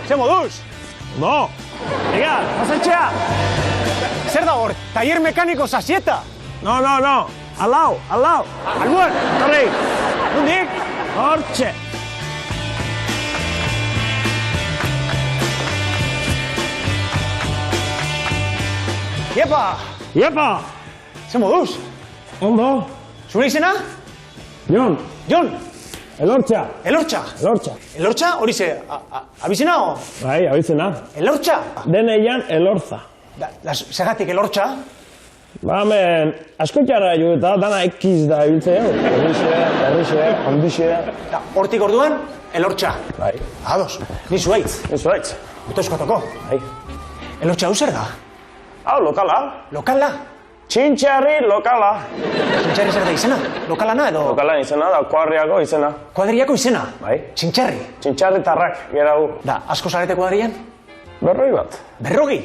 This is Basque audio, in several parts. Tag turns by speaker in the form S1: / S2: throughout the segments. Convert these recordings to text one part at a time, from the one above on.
S1: Ze moduz?
S2: No.
S1: Miguel, pasatxea! Zer da hor, taller mekaniko sasieta?
S2: No. Alau.
S1: Albuan, torri! Nundik?
S2: Hortxe.
S1: Iepa! Ze moduz?
S2: Ondo.
S1: Zure izena?
S2: Jon. Elortxa.
S1: Elortxa, hori ze, abizena o?
S2: Bai, abizena.
S1: Elortxa?
S2: Deneian elortza.
S1: Segatik elortxa?
S2: Ba, hemen, askotxarra jo eta dana ekiz da ibiltzea. Herrixe, ondixe.
S1: Hortik orduan, elortxa.
S2: Bai.
S1: Ados, ni zuaitz. Bito eskotoko.
S2: Bai.
S1: Elortxa hau zer da?
S2: Hau, lokala.
S1: Lokala?
S2: Txintxarri lokala.
S1: Txintxarri zer da izena? Lokalana edo?
S2: Lokalan izena da, kuadriako izena.
S1: Kuadriako izena?
S2: Bai.
S1: Txintxarri?
S2: Txintxarri tarrak, gera gu.
S1: Da, asko zarete kuadrian?
S2: 40 bat.
S1: 40?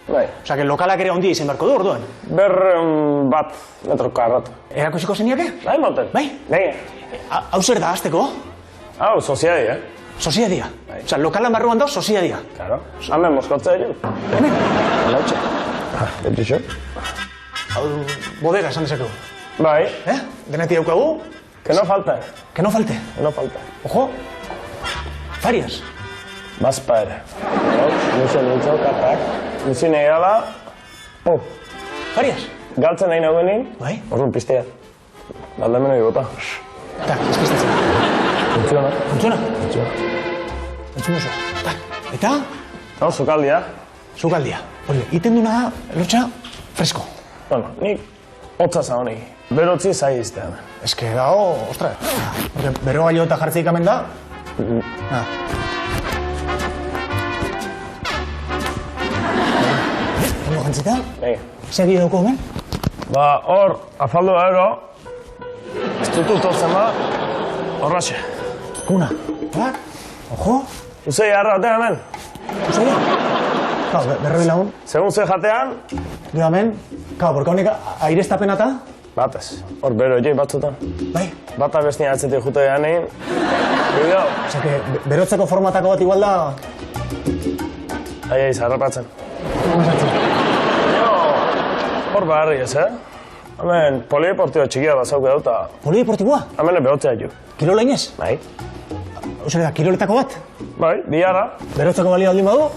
S2: Bai.
S1: Osa, lokalak ere ondia izen beharko du orduan?
S2: 100 bat metro karrat.
S1: Erakusiko zeniake?
S2: Bai, moten.
S1: Bai? Hau zer da, azteko?
S2: Hau, soziadia.
S1: Soziadia? Osa, lokalan barruan da, soziadia?
S2: Claro. Hemen moskotzea jo.
S1: Hemen?
S2: Lautxe. Betixo.
S1: Hau, bodega esan dezakegu.
S2: Bai.
S1: Deneti daukagu?
S2: Que no falte.
S1: Que no falte?
S2: Que no falte.
S1: Ojo. Farias.
S2: Bazpa ere. Nintzen kapak. Nintzen egala.
S1: Farias.
S2: Galtzen nahi nagoenin.
S1: Bai.
S2: Orduan piztea. Aldameno igota.
S1: Tak, izpistatzen.
S2: Funtziona.
S1: Entzun oso. Eta?
S2: Hau, sukaldia.
S1: Sukaldia. Hori, iten duna da, elotxa, fresko.
S2: Bueno, nik hotza zahonik. Berotzi zai iztean.
S1: Eske dago, ostra. Bero gailo eta jartzeik amen da? Ondo jantzita? Zer dio dauko hemen?
S2: Ba, hor, afaldu euro. Instituto zema, horraxe.
S1: Kuna. Bat? Ojo?
S2: Uzei harra batean hemen.
S1: Uzei? Kau, berroi lagun.
S2: Segun ze jatean?
S1: Gero hemen, kau, borka honek aireztapen eta?
S2: Batez. Hor bero joi batzutan.
S1: Bai?
S2: Bata bestin atzetik jute ganein. Bideo.
S1: Osea, berotzeko formatako bat igual da...
S2: Aia izarrapatzen. Hor barri ez, Hemen polideportibo txikia bazauke dauta.
S1: Polideportiboa?
S2: Hemen behotzea ju.
S1: Kirola inez?
S2: Bai.
S1: Osea, kiroletako bat?
S2: Bai, biara.
S1: Berotzeko balio aldin badu?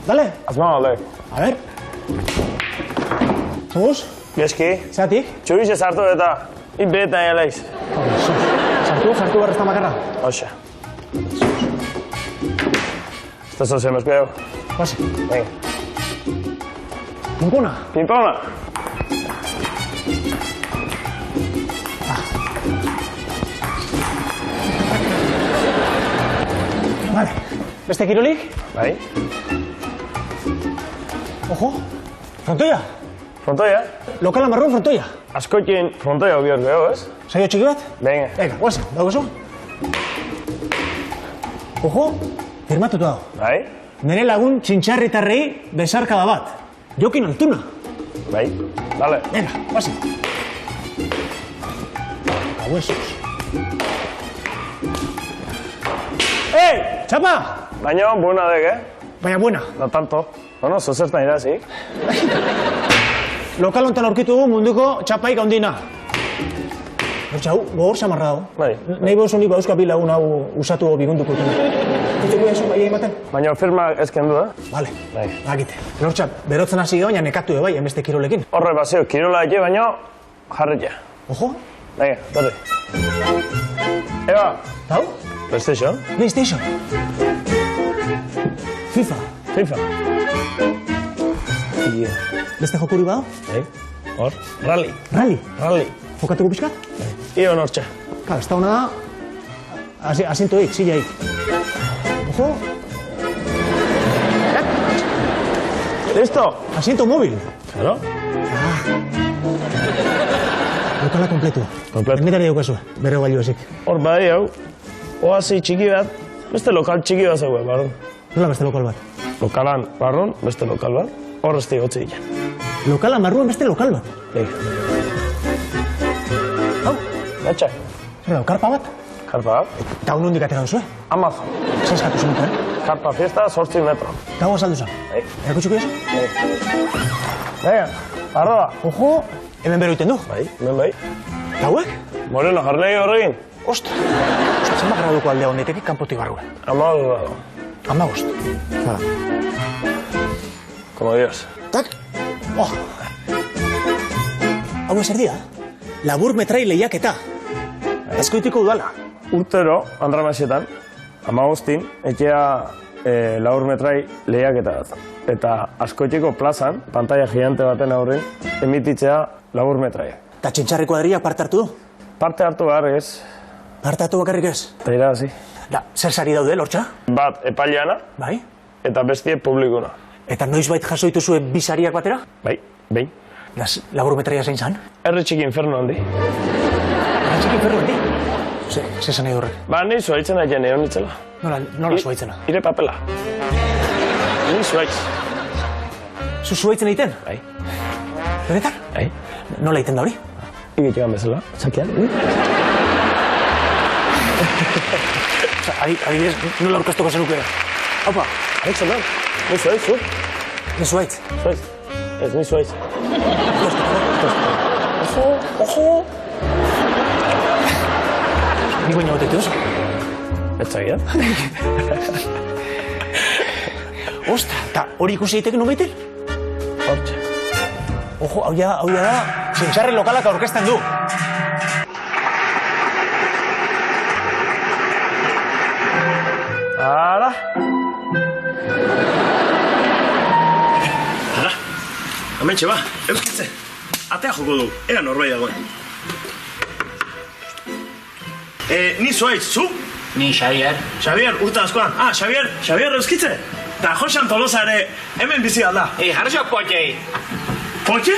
S1: Dale?
S2: Azma balde.
S1: A ver. Zoguz?
S2: Geski.
S1: Zeratik?
S2: Txubixe sartu eta beta eleiz.
S1: Sartu berrezta makarra?
S2: Oxe. Esto se me escueo.
S1: Pase.
S2: Venga.
S1: Pimpona?
S2: Pimpona.
S1: Vale. Beste kirolik?
S2: Bai.
S1: Ojo. Frontoia?
S2: Frontoia?
S1: Lokala marrón frontoia?
S2: Askoekin frontoia obior geho, ez?
S1: Saio txiki bat?
S2: Venga.
S1: Venga, guazen, daukazu? Ojo, firmatutu dago.
S2: Bai?
S1: Nere lagun txintxarritarrei besarkada bat. Jokin altuna.
S2: Bai. Dale.
S1: Venga, guazen. Huesos. ¡Ey! ¡Chapa!
S2: Baina, buena dek,
S1: Baina buena.
S2: No tanto. Bueno, zozertan irazik.
S1: Lokal honetan aurkitu dugu munduko txapaik handina. Hortxe hau, gogor samarra dago.
S2: Bai.
S1: Nahi behuz honik bauzkapi lagun hau usatu bigunduko dutena. Kutzeko yazu bai ematen?
S2: Baina firma ezken du,
S1: Vale.
S2: Bai.
S1: Bakite. Hortxe, berotzen hasi gau, baina nekatu bai, enbeste kirolekin.
S2: Horre bazio, kirola eke, baina jarretia.
S1: Ojo.
S2: Venga, torri. Eba.
S1: Tau?
S2: PlayStation.
S1: PlayStation. FIFA. Beste jokuri bada?
S2: Bai. Hor. Rally.
S1: Rally. Fokatuko pixka?
S2: Bai. Ion hortxe.
S1: Claro, ez da hona da... Asientoik, sillaik. Ojo.
S2: Listo.
S1: Asiento móvil.
S2: Claro.
S1: Lokala kompletu. Ermitari daukazu, bere balio ezik.
S2: Hor bai hau. Oasi txiki bat. Beste lokal txiki bat zegoen, barron.
S1: Nola beste lokal bat?
S2: Lokalan barron, beste lokal bat. Hor ez digotzi diken.
S1: Lokala marruan beste lokal bat?
S2: Bai.
S1: Hau?
S2: Gatxa.
S1: Zer da, karpa bat?
S2: Karpa bat.
S1: Eta hau nondik atera duzue?
S2: Amazon.
S1: Zer eskatu zenuten?
S2: Karpa fiesta, 8 metro.
S1: Dago azaldu zen. Erakutsuko ezo?
S2: Venga, arroa.
S1: Ojo, hemen bero iten du.
S2: Bai, hemen bai.
S1: Eta hauek?
S2: Moreno, jarnegi horregin.
S1: Ostra, zenbat graduko aldea hondetek kanpotik barruen?
S2: 15 grado.
S1: 15.
S2: Como Dios.
S1: Tak? Oh. Hau ezer dira? Labur metrai lehiaketa. Azkoitiko udala.
S2: Urtero, Andramasietan, 15, etxea labur metrai lehiaketa da. Eta Azkoitiko plazan, pantalla gigante baten aurrin, emititzea labur metrai.
S1: Eta txintxarri kuadria parte hartu du?
S2: Parte hartu behar ez.
S1: Parte hartu bakarrik ez?
S2: Eta irabazi.
S1: Da, zer sari daude, lortxa?
S2: Bat epaileana,
S1: Bai?
S2: eta bestie publikuna.
S1: Eta noizbait jaso dituzue bi sariak batera?
S2: Bai, behin.
S1: Labur metraia zein zan?
S2: Herri txiki infernu handi.
S1: Ratxekin ferro handi? Ze zan nahi horrek?
S2: Ba, ni zuaitzen aien egon nitzela.
S1: Nola zuaitzena?
S2: Ire papela. Ni zuaitz.
S1: Zu zuaitzen egiten?
S2: Bai.
S1: Benetan?
S2: Bai.
S1: Nola egiten da hori?
S2: Igetik bezala, txakian.
S1: Adibidez, nola aurkaztuko zenukera? Haupa,
S2: Alexo, man. Ni zuaitz, zu?
S1: ni zuaitz.
S2: Zuaitz. Ez, ni zuaitz. Ojo.
S1: Ni baina gotetu oso.
S2: Ez txakian.
S1: Ostra, eta hori ikusi egiteke nubeitel?
S2: Hortxe.
S1: Ojo, hau da, txintxarri lokalak aurkezten du.
S2: Ara.
S3: Ara, hementxe ba, euskitze. Atea joko du, ea norbait dagoen. Ni zuaitz, zu?
S4: Ni Xavier.
S3: Xavier, urte askoan. Xavier euskitze. Da Josean Tolosa ere hemen bizi alda.
S4: Jarraizo potxei.
S3: Potxe?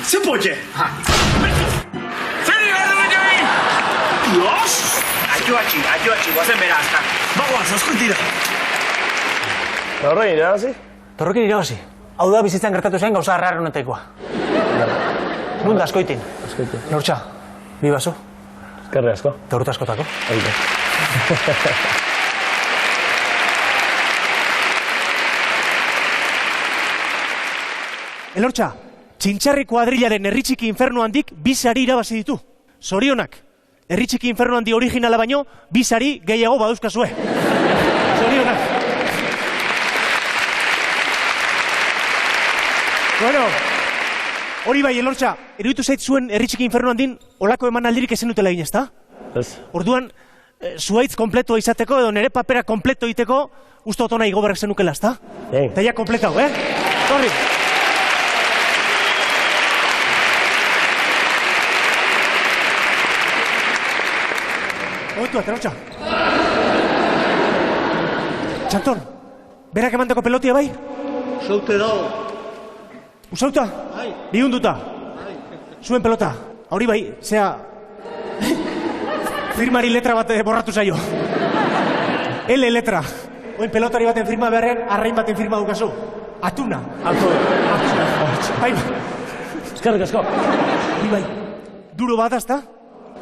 S3: Ze potxe?
S4: Zer dira potxei?
S3: Dios!
S4: Atxuatxi, gozen bera azkan.
S3: Bagoaz, askoitira.
S2: Eta horrein irabazi?
S1: Torrokin irabazi. Hau da bizitzan gertatu zen gauza arraro honetekoa. Nunda askoitin.
S2: Azkoitin.
S1: Lortxa, bi baso.
S2: Eskerri asko.
S1: Eta urte askotako.
S2: Aite.
S5: Elortxa, txintxarri kuadrilaren herritxiki infernu handik bi sari irabazi ditu. Zorionak, herritxiki infernu handi originala baino, bi sari gehiago badauzkazue. Zorionak. Bueno, hori bai, Elortxa, eruditu zait zuen herritxiki infernu handin olako eman aldirik ezen dutela egin, ezta?
S2: Ez.
S5: Orduan, zuaitz kompleto izateko edo nire papera kompleto iteko, uste otona igo berrek zenukela, ezta?
S2: Egin.
S5: Eta ja kompletau, Torri. Oitu, Elortxa. Txanton, berak emandako pelotia bai?
S6: Usaute dago.
S5: Usauta?
S6: Bai.
S5: Bihunduta? Zuen pelota. Hori bai, zea... firmari letra bat borratu zaio. L letra. Oin pelotari baten firma beharrean, arrain baten firma dukazu. Atuna. Bai,
S2: Eskerrik asko.
S5: bai. Duro bat azta?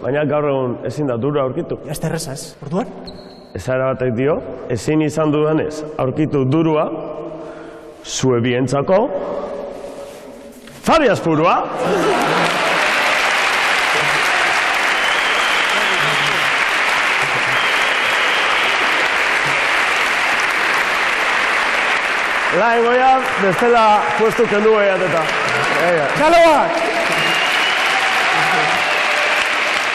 S2: Baina gaur egun ezin da dura aurkitu.
S5: Ja, ez da erreza ez. Orduan?
S2: Ezara batek dio, ezin izan dudanez aurkitu durua, zue bientzako, Fabiaz purua. Lain goian, bestela puestu kendu gehiateta.
S5: Txaloak!